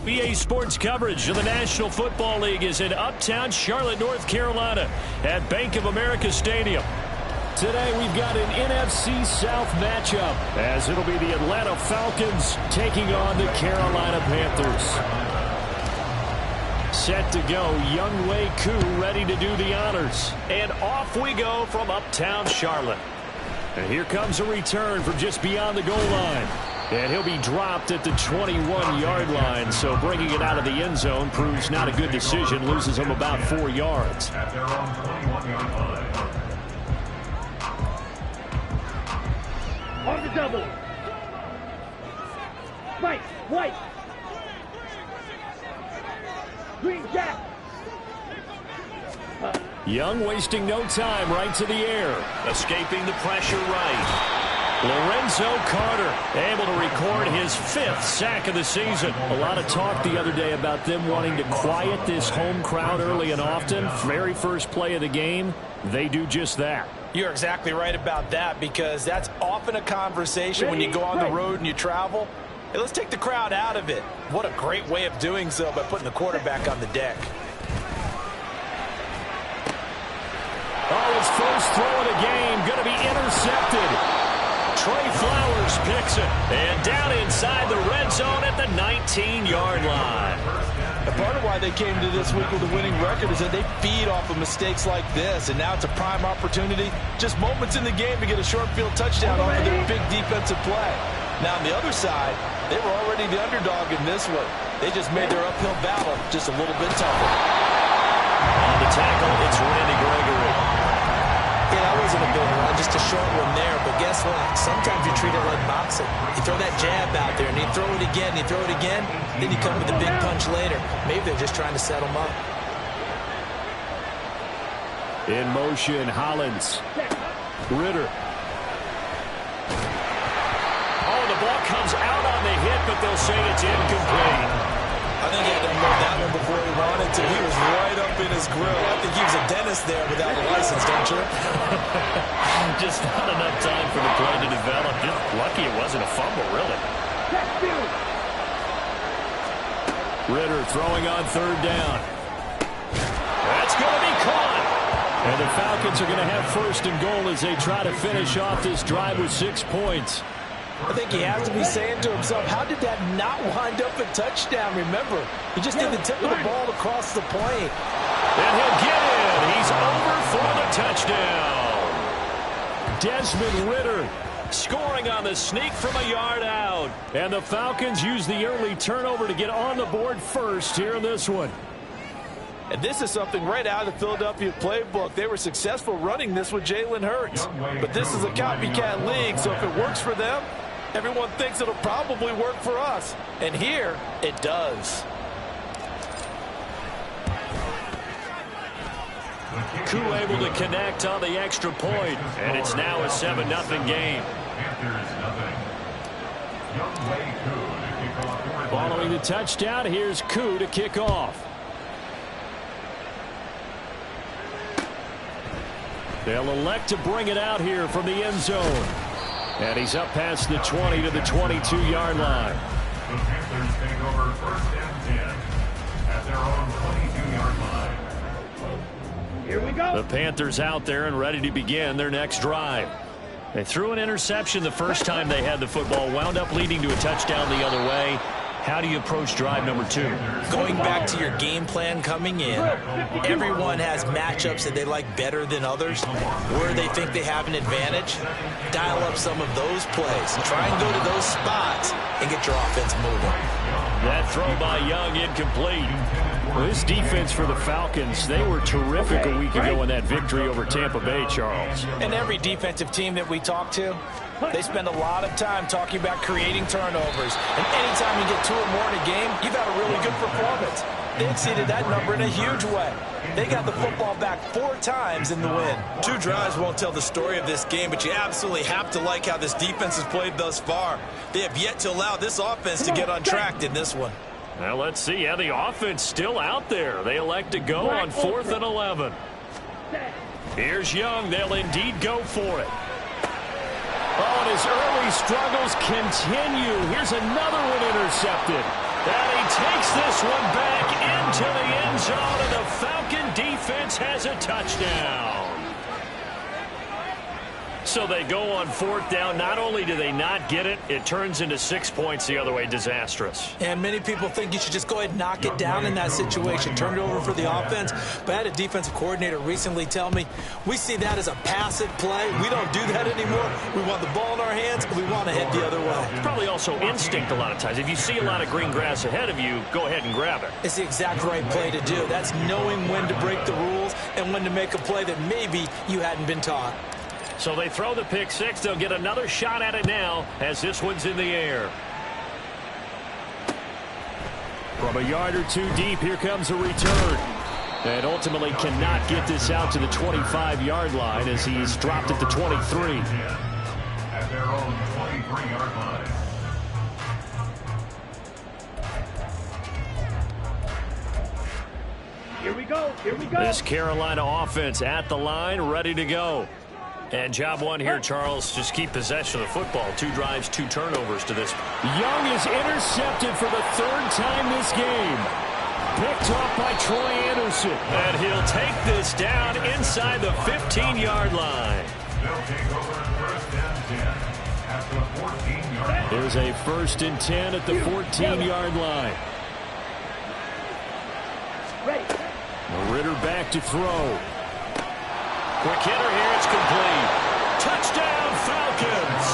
BA Sports coverage of the National Football League is in uptown Charlotte, North Carolina at Bank of America Stadium. Today we've got an NFC South matchup as it'll be the Atlanta Falcons taking on the Carolina Panthers. Set to go, Younghoe Koo ready to do the honors. And off we go from uptown Charlotte. And here comes a return from just beyond the goal line. And he'll be dropped at the 21-yard line, so bringing it out of the end zone proves not a good decision, loses him about 4 yards. At their own 21-yard line. On the double. Right, white. Green jack. Young wasting no time, right to the air. Escaping the pressure right. Lorenzo Carter able to record his 5th sack of the season. A lot of talk the other day about them wanting to quiet this home crowd early and often. Very first play of the game, they do just that. You're exactly right about that, because that's often a conversation when you go on the road and you travel. Hey, let's take the crowd out of it. What a great way of doing so by putting the quarterback on the deck. Oh, his first throw of the game going to be intercepted. Trey Flowers picks it, and down inside the red zone at the 19-yard line. And part of why they came to this week with a winning record is that they feed off of mistakes like this, and now it's a prime opportunity, just moments in the game to get a short field touchdown off of their big defensive play. Now on the other side, they were already the underdog in this one. They just made their uphill battle just a little bit tougher. On the tackle, it's Randy Gregory. Yeah, that wasn't a big one, just a short one there. But guess what? Sometimes you treat it like boxing. You throw that jab out there, and you throw it again, and you throw it again, then you come with a big punch later. Maybe they're just trying to set them up. In motion, Hollins. Ritter. Oh, the ball comes out on the hit, but they'll say it's incomplete. I think he had to know that one before he wanted to. He was right up in his grill. I think he was a dentist there without a license, don't you? Just not enough time for the play to develop. Just lucky it wasn't a fumble, really. Ritter throwing on 3rd down. That's going to be caught. And the Falcons are going to have 1st and goal as they try to finish off this drive with 6 points. I think he has to be saying to himself, how did that not wind up a touchdown? Remember, he just did the tip of the ball across the plane. And he'll get in. He's over for the touchdown. Desmond Ritter scoring on the sneak from a yard out. And the Falcons use the early turnover to get on the board first here in this one. And this is something right out of the Philadelphia playbook. They were successful running this with Jalen Hurts. But this is a copycat league, so if it works for them, everyone thinks it'll probably work for us. And here, it does. Koo able to connect on the extra point, and it's now a 7-0 game. Following the touchdown, here's Koo to kick off. They'll elect to bring it out here from the end zone. And he's up past the 20 to the 22-yard line. The Panthers take over 1st and 10 at their own 22-yard line. Here we go. The Panthers out there and ready to begin their next drive. They threw an interception the first time they had the football, wound up leading to a touchdown the other way. How do you approach drive number 2? Going back to your game plan coming in, everyone has matchups that they like better than others. Where they think they have an advantage, dial up some of those plays. Try and go to those spots and get your offense moving. That throw by Young incomplete. Well, this defense for the Falcons, they were terrific a week ago in that victory over Tampa Bay, Charles. And every defensive team that we talk to, they spend a lot of time talking about creating turnovers. And anytime you get 2 or more in a game, you've had a really good performance. They exceeded that number in a huge way. They got the football back 4 times in the win. 2 drives won't tell the story of this game, but you absolutely have to like how this defense has played thus far. They have yet to allow this offense to get untracked in this one. Well, let's see. Yeah, the offense still out there. They elect to go on 4th and 11. Here's Young. They'll indeed go for it. Oh, and his early struggles continue. Here's another one intercepted. And he takes this one back into the end zone, and the Falcon defense has a touchdown. So they go on fourth down. Not only do they not get it, it turns into 6 points the other way. Disastrous. And many people think you should just go ahead and knock it down in that situation. Turn it over for the offense. But I had a defensive coordinator recently tell me, we see that as a passive play. We don't do that anymore. We want the ball in our hands, and we want to head the other way. It's probably also instinct a lot of times. If you see a lot of green grass ahead of you, go ahead and grab it. It's the exact right play to do. That's knowing when to break the rules and when to make a play that maybe you hadn't been taught. So they throw the pick six. They'll get another shot at it now as this one's in the air. From a yard or two deep, here comes a return. And ultimately cannot get this out to the 25-yard line as he's dropped at the 23. At their own 23-yard line. Here we go. Here we go. This Carolina offense at the line, ready to go. And job one here, Charles, just keep possession of the football. 2 drives, 2 turnovers to this. Young is intercepted for the 3rd time this game. Picked off by Troy Anderson. And he'll take this down inside the 15-yard line. They'll take over first and 10 at the 14-yard line. There's a 1st and 10 at the 14-yard line. Ready. Ritter back to throw. Quick hitter here, it's complete. Touchdown, Falcons.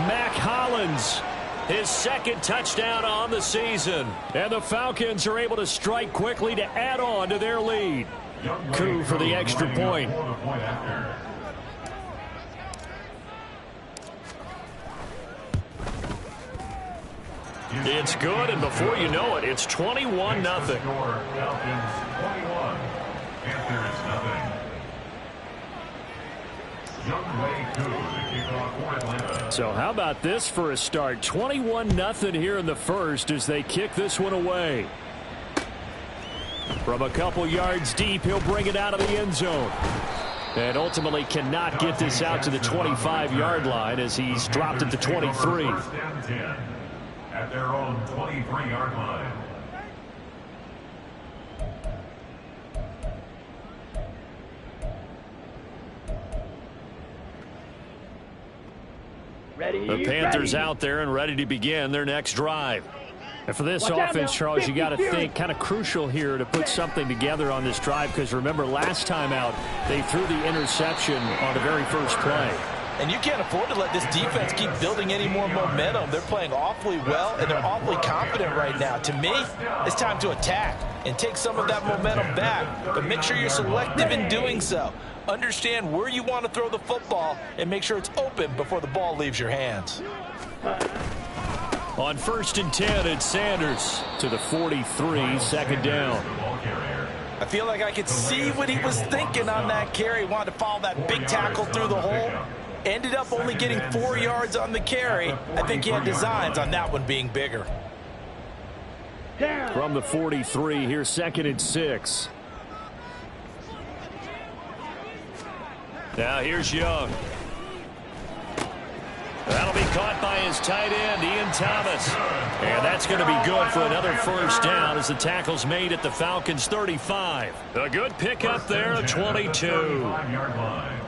Mac Hollins, his 2nd touchdown on the season. And the Falcons are able to strike quickly to add on to their lead. Coup for the extra point. It's good, and before you know it, it's 21-0. Falcons 21, Panthers nothing. So how about this for a start? 21-0 here in the first as they kick this one away. From a couple yards deep, he'll bring it out of the end zone. And ultimately cannot get this out to the 25-yard line as he's dropped at the 23. At their own 23-yard line. Ready. The Panthers ready. out there and ready to begin their next drive. And for this offense, Charles, you got to think kind of crucial here to put something together on this drive because remember last time out they threw the interception on the very first play. And you can't afford to let this defense keep building any more momentum. They're playing awfully well, and they're awfully confident right now. To me, it's time to attack and take some of that momentum back. But make sure you're selective in doing so. Understand where you want to throw the football and make sure it's open before the ball leaves your hands. On 1st and 10, it's Sanders to the 43, 2nd down. I feel like I could see what he was thinking on that carry. Wanted to follow that big tackle through the hole. Ended up only getting 4 yards on the carry. I think he had designs on that one being bigger. From the 43, here's 2nd and 6. Now here's Young. That'll be caught by his tight end, Ian Thomas. And that's going to be good for another 1st down as the tackle's made at the Falcons' 35. A good pickup there at 22.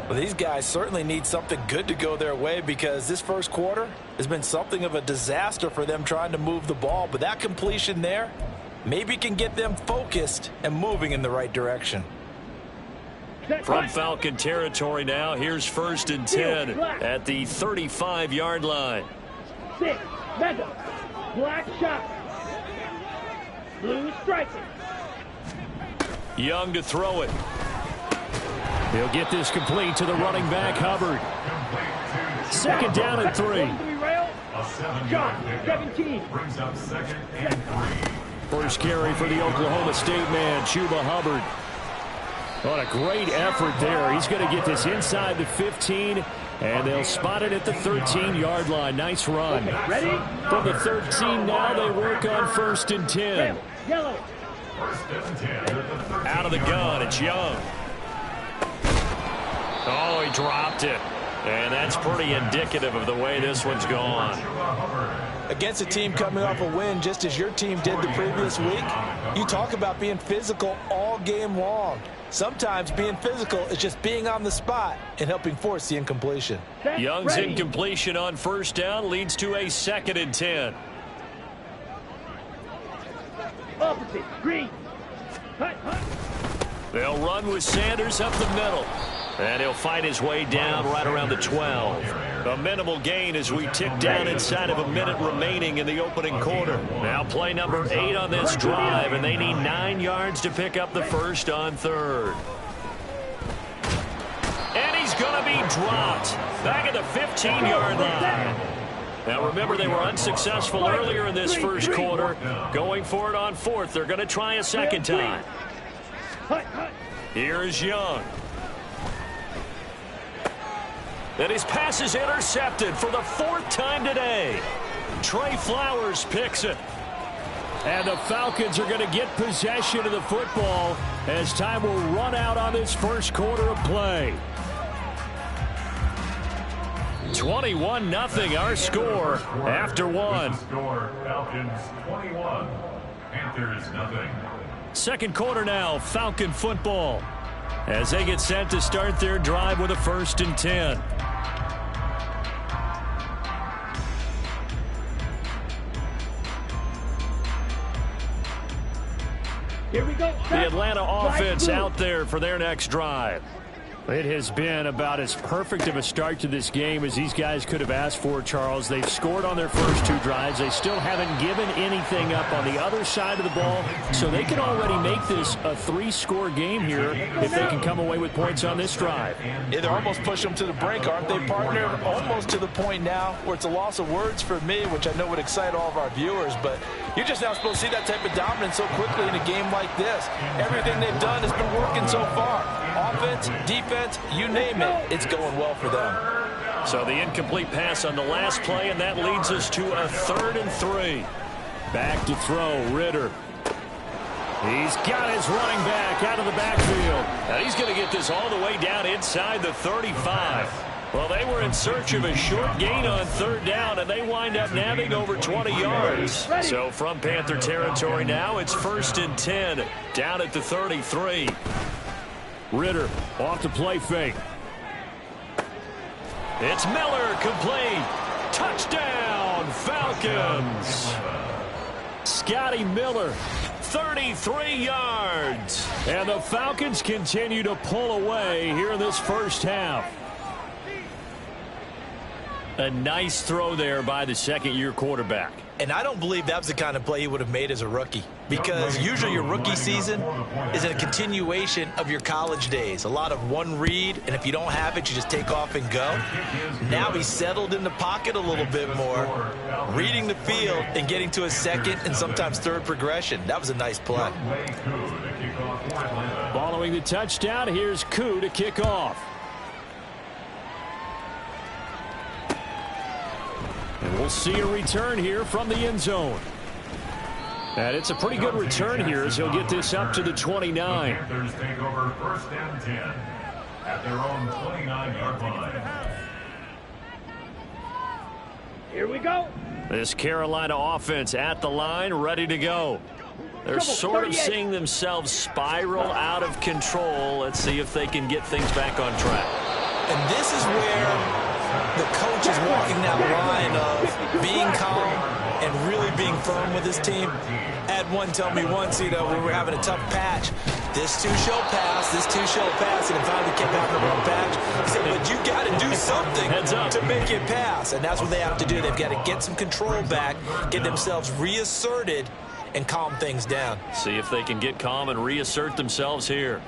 Well, these guys certainly need something good to go their way because this first quarter has been something of a disaster for them trying to move the ball. But that completion there maybe can get them focused and moving in the right direction. From Falcon territory now, here's 1st and 10 at the 35-yard line. 6, mega, black shot, blue striking. Young to throw it. He'll get this complete to the running back, Hubbard. 2nd down and 3. John, 17. Brings up 2nd and 3. First carry for the Oklahoma State man, Chuba Hubbard. What a great effort there. He's going to get this inside the 15, and they'll spot it at the 13-yard line. Nice run. Ready? From the 13 now, they work on 1st and 10. Yellow. Out of the gun, it's Young. Oh, he dropped it. And that's pretty indicative of the way this one's gone. against a team coming off a win just as your team did the previous week. You talk about being physical all game long. Sometimes being physical is just being on the spot and helping force the incompletion. Young's incompletion on first down leads to a 2nd and 10. Opposite. Green. Hut, hut. They'll run with Sanders up the middle. And he'll fight his way down right around the 12. A minimal gain as we tick down inside of a minute remaining in the opening quarter. Now play number 8 on this drive, and they need 9 yards to pick up the first on 3rd. And he's going to be dropped back at the 15-yard line. Now remember, they were unsuccessful earlier in this first quarter. Going for it on 4th. They're going to try a second time. Here's Young. And his pass is intercepted for the 4th time today. Trey Flowers picks it. And the Falcons are going to get possession of the football as time will run out on this first quarter of play. 21-0 our score after 1. Falcons 21, Panthers 0. Second quarter now, Falcon football, as they get set to start their drive with a 1st and 10. Here we go. The Atlanta offense out there for their next drive. It has been about as perfect of a start to this game as these guys could have asked for, Charles. They've scored on their first 2 drives. They still haven't given anything up on the other side of the ball, so they can already make this a 3-score game here if they can come away with points on this drive. Yeah, they're almost pushing them to the brink, aren't they, partner? Almost to the point now where it's a loss of words for me, which I know would excite all of our viewers, but you're just now supposed to see that type of dominance so quickly in a game like this. Everything they've done has been working so far. Offense, defense, you name it, it's going well for them. So the incomplete pass on the last play, and that leads us to a 3rd and 3. Back to throw, Ritter. He's got his running back out of the backfield. Now he's going to get this all the way down inside the 35. Well, they were in search of a short gain on 3rd down, and they wind up nabbing over 20 yards. So from Panther territory now, it's 1st and 10, down at the 33. Ritter off the play fake. It's Miller, complete. Touchdown, Falcons. Scotty Miller, 33 yards. And the Falcons continue to pull away here in this first half. A nice throw there by the 2nd-year quarterback. And I don't believe that was the kind of play he would have made as a rookie, because usually your rookie season is a continuation of your college days. A lot of one read, and if you don't have it, you just take off and go. Now he's settled in the pocket a little bit more, reading the field and getting to a 2nd and sometimes 3rd progression. That was a nice play. Following the touchdown, here's Koo to kick off. And we'll see a return here from the end zone. And it's a pretty good return here as he'll get this up to the 29. Panthers take over 1st and 10 at their own 29-yard line. Here we go. This Carolina offense at the line, ready to go. They're sort of seeing themselves spiral out of control. Let's see if they can get things back on track. And this is where the coach is walking that line of being calm and really being firm with his team. Had one tell me once, we were having a tough patch. This 2 shall pass, this 2 shall pass, and it finally kept having a rough patch. He said, but you got to do something to make it pass, and that's what they have to do. They've got to get some control back, get themselves reasserted, and calm things down. See if they can get calm and reassert themselves here.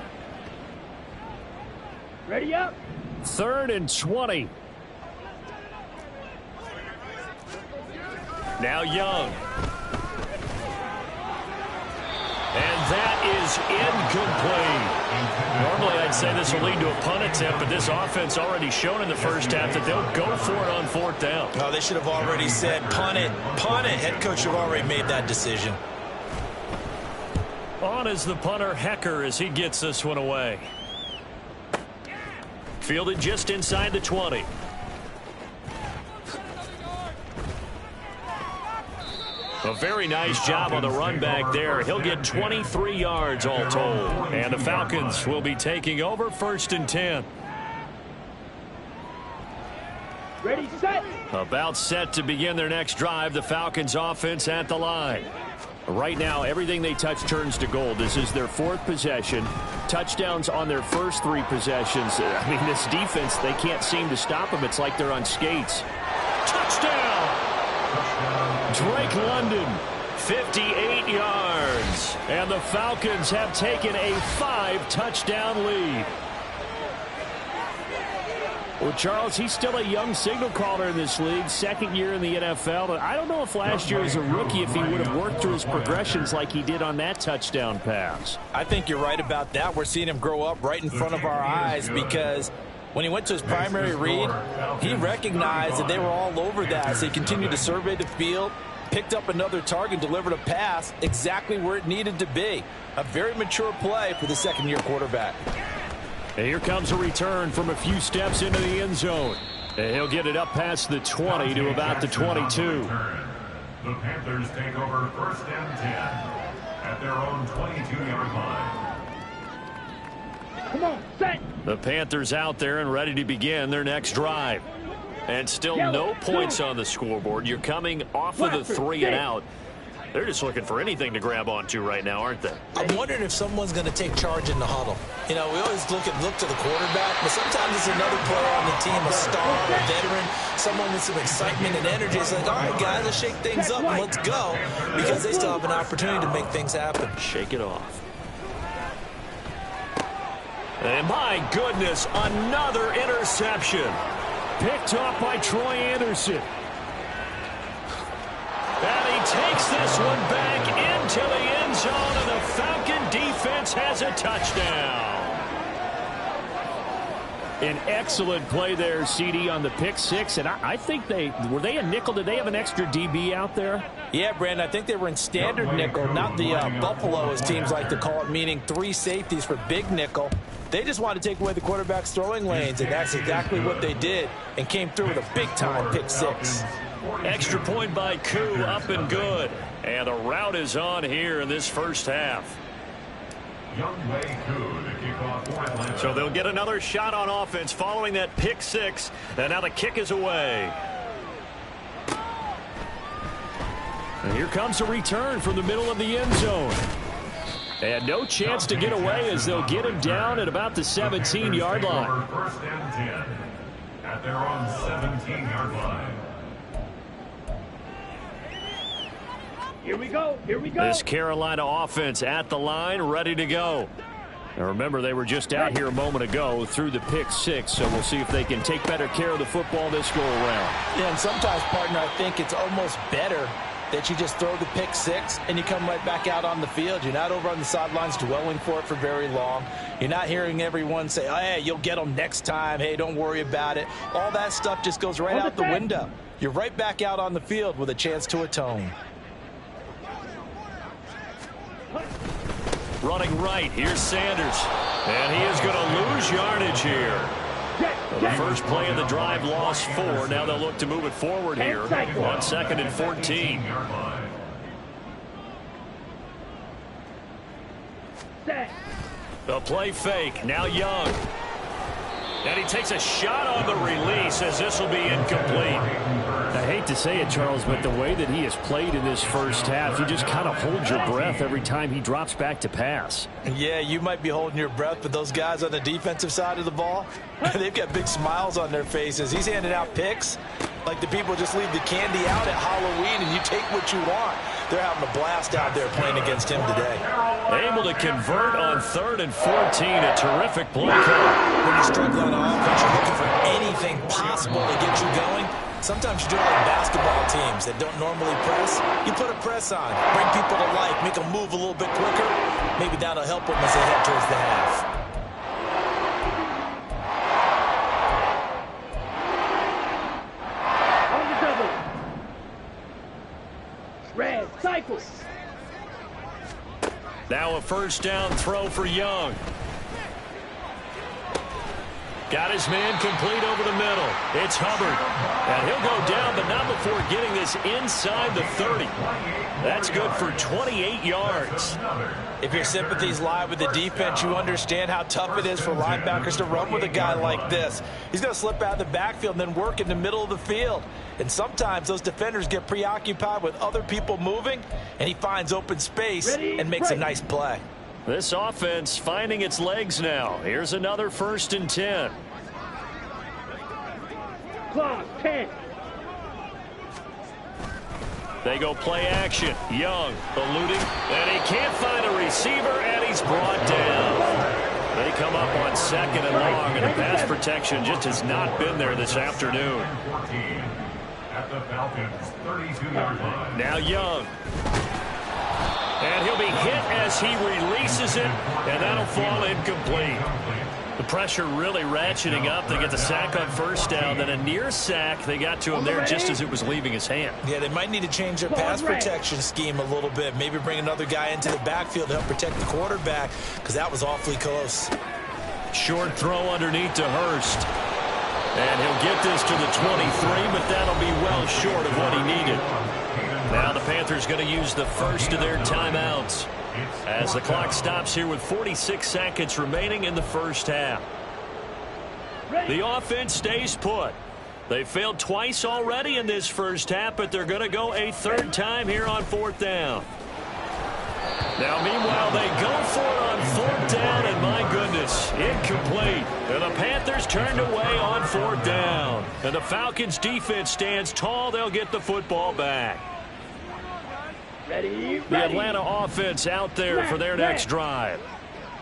Ready up. 3rd and 20. Now Young. And that is incomplete. Normally I'd say this will lead to a punt attempt, but this offense already shown in the first half that they'll go for it on 4th down. Oh, they should have already said punt it, punt it. Head coach should have already made that decision. On is the punter, Hecker, as he gets this one away. Fielded just inside the 20. A very nice job on the run back there. He'll get 23 yards all told. And the Falcons will be taking over 1st and 10. Ready, set. About set to begin their next drive. The Falcons offense at the line. Right now, everything they touch turns to gold. This is their 4th possession. Touchdowns on their first 3 possessions. I mean, this defense, they can't seem to stop them. It's like they're on skates. Touchdown! Drake London, 58 yards. And the Falcons have taken a 5-touchdown lead. Well, Charles, he's still a young signal caller in this league, 2nd year in the NFL. But I don't know if last year as a rookie if he would have worked through his progressions like he did on that touchdown pass. I think you're right about that. We're seeing him grow up right in front of our eyes because when he went to his primary read, he recognized that they were all over that. So he continued to survey the field, picked up another target, delivered a pass exactly where it needed to be. A very mature play for the 2nd-year quarterback. And here comes a return from a few steps into the end zone. And he'll get it up past the 20 to about the 22. The Panthers take over 1st and 10 at their own 22-yard line. Come on, set. The Panthers out there and ready to begin their next drive. And still no points on the scoreboard. You're coming off of the 3 and out. They're just looking for anything to grab onto right now, aren't they? I'm wondering if someone's going to take charge in the huddle. You know, we always look to the quarterback, but sometimes it's another player on the team, a star, a veteran, someone with some excitement and energy. It's like, all right, guys, let's shake things up and let's go, because they still have an opportunity to make things happen. Shake it off. And my goodness, another interception. Picked off by Troy Anderson. And he takes this one back into the end zone, and the Falcon defense has a touchdown. An excellent play there, CD, on the pick 6. And I think were they a nickel? Did they have an extra DB out there? Yeah, Brandon, I think they were in standard nickel, not the Buffalo, as teams like to call it, meaning 3 safeties for big nickel. They just wanted to take away the quarterback's throwing lanes, and that's exactly what they did, and came through with a big-time pick 6. Extra point by Koo, up and good. And a route is on here in this first half. So they'll get another shot on offense following that pick 6. And now the kick is away. And here comes a return from the middle of the end zone. And no chance to get away as they'll get him down at about the 17-yard line. 1st and 10 at their own 17-yard line. Here we go. Here we go. This Carolina offense at the line, ready to go. Now remember, they were just out here a moment ago through the pick 6, so we'll see if they can take better care of the football this go around. Yeah, and sometimes, partner, I think it's almost better that you just throw the pick 6 and you come right back out on the field. You're not over on the sidelines dwelling for it for very long. You're not hearing everyone say, oh, hey, you'll get them next time. Hey, don't worry about it. All that stuff just goes right out the window. You're right back out on the field with a chance to atone. Running right, here's Sanders. And he is going to lose yardage here. The first play of the drive lost 4. Now they'll look to move it forward here on 2nd and 14. The play fake, now Young. And he takes a shot on the release as this will be incomplete. I hate to say it, Charles, but the way that he has played in this first half, you just kind of hold your breath every time he drops back to pass. Yeah, you might be holding your breath, but those guys on the defensive side of the ball, they've got big smiles on their faces. He's handing out picks like the people just leave the candy out at Halloween and you take what you want. They're having a blast out there playing against him today. Able to convert on 3rd and 14. A terrific play call. When you struggle on offense, you're looking for anything possible to get you going. Sometimes you do it like basketball teams that don't normally press. You put a press on, bring people to life, make them move a little bit quicker. Maybe that'll help them as they head towards the half. Red, cycle. Now a first down throw for Young. Got his man complete over the middle. It's Hubbard. And he'll go down, but not before getting this inside the 30. That's good for 28 yards. If your sympathies lie with the defense, you understand how tough it is for linebackers to run with a guy like this. He's going to slip out of the backfield and then work in the middle of the field. And sometimes those defenders get preoccupied with other people moving, and he finds open space and makes a nice play. This offense finding its legs now. Here's another 1st and 10. Clock 10. They go play action. Young eluding, and he can't find a receiver, and he's brought down. They come up on 2nd and long, and the pass protection just has not been there this afternoon. At the Falcons 32-yard line. Now Young. And he'll be hit as he releases it, and that'll fall incomplete. The pressure really ratcheting up. They get the sack on 1st down, then a near sack. They got to him there just as it was leaving his hand. Yeah, they might need to change their pass protection scheme a little bit. Maybe bring another guy into the backfield to help protect the quarterback, because that was awfully close. Short throw underneath to Hurst. And he'll get this to the 23, but that'll be well short of what he needed. Now the Panthers going to use the first of their timeouts as the clock stops here with 46 seconds remaining in the first half. The offense stays put. They failed twice already in this first half, but they're going to go a 3rd time here on 4th down. Now, meanwhile, they go for it on 4th down, and my goodness, incomplete. And the Panthers turned away on 4th down. And the Falcons' defense stands tall. They'll get the football back. Ready. The Atlanta offense out there for their next drive.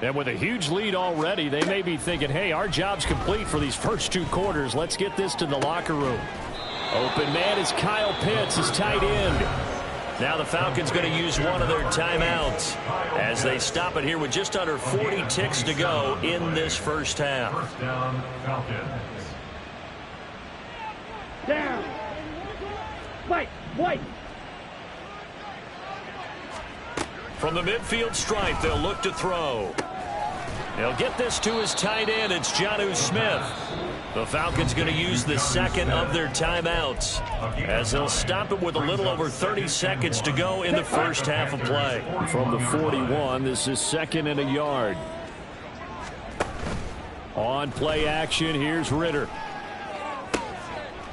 And with a huge lead already, they may be thinking, hey, our job's complete for these first 2 quarters. Let's get this to the locker room. Open man is Kyle Pitts, his tight end. Now the Falcons going to use one of their timeouts as they stop it here with just under 40 ticks to go in this first half. 1st down, Falcons. Down. White. From the midfield stripe, they'll look to throw. They'll get this to his tight end. It's Jonnu Smith. The Falcons going to use the 2nd of their timeouts as they'll stop it with a little over 30 seconds to go in the first half of play. From the 41, this is 2nd and a yard. On play action, here's Ritter.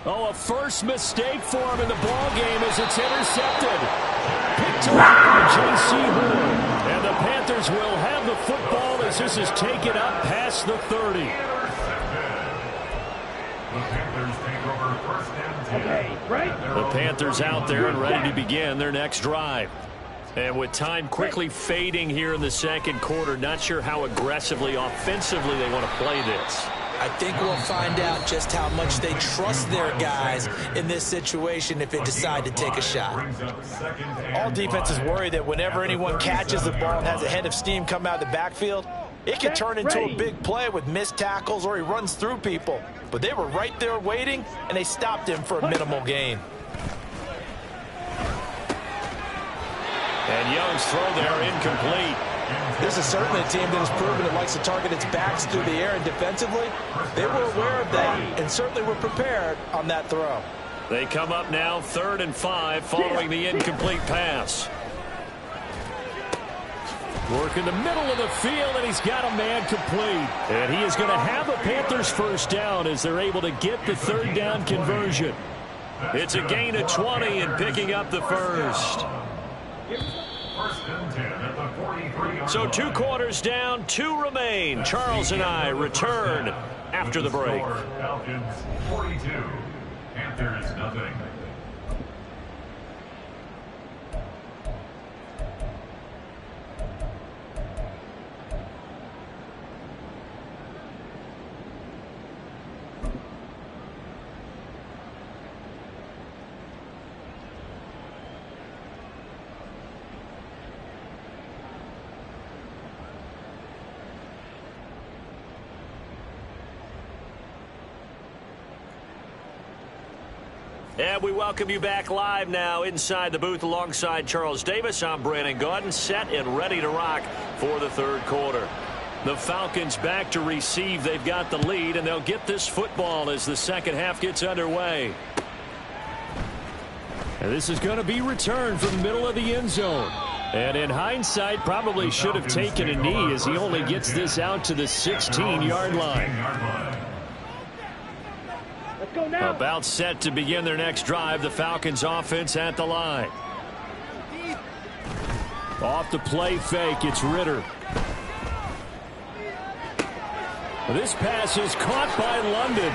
Oh, a first mistake for him in the ball game as it's intercepted. Picked up by J.C. Horn. And the Panthers will have the football as this is taken up past the 30. The Panthers take over 1st and 10. Okay, right. The Panthers out there and ready to begin their next drive. And with time quickly fading here in the 2nd quarter, not sure how aggressively, offensively they want to play this. I think we'll find out just how much they trust their guys in this situation if they decide to take a shot. All defenses worry that whenever anyone catches the ball and has a head of steam come out of the backfield, it can turn into a big play with missed tackles or he runs through people. But they were right there waiting, and they stopped him for a minimal gain. And Young's throw there incomplete. This is certainly a team that has proven it likes to target its backs through the air and defensively. They were aware of that and certainly were prepared on that throw. They come up now 3rd and 5 following the incomplete pass. Work in the middle of the field, and he's got a man complete. And he is going to have the Panthers 1st down as they're able to get the 3rd down conversion. It's a gain of 20 and picking up the 1st. 1st and 10 at the 43-yard So line. 2 quarters down, 2 remain. Charles and I return after the break. Falcons 42, Panthers nothing. And we welcome you back live now inside the booth alongside Charles Davis. I'm Brandon Gaudin, set and ready to rock for the 3rd quarter. The Falcons back to receive. They've got the lead, and they'll get this football as the second half gets underway. And this is going to be returned from the middle of the end zone. And in hindsight, probably should have taken a knee as he only gets this out to the 16-yard line. Let's go now. About set to begin their next drive. The Falcons offense at the line. Off the play fake, it's Ritter. This pass is caught by London.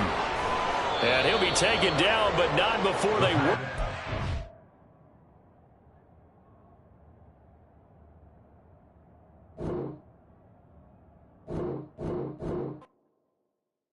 And he'll be taken down, but not before they work.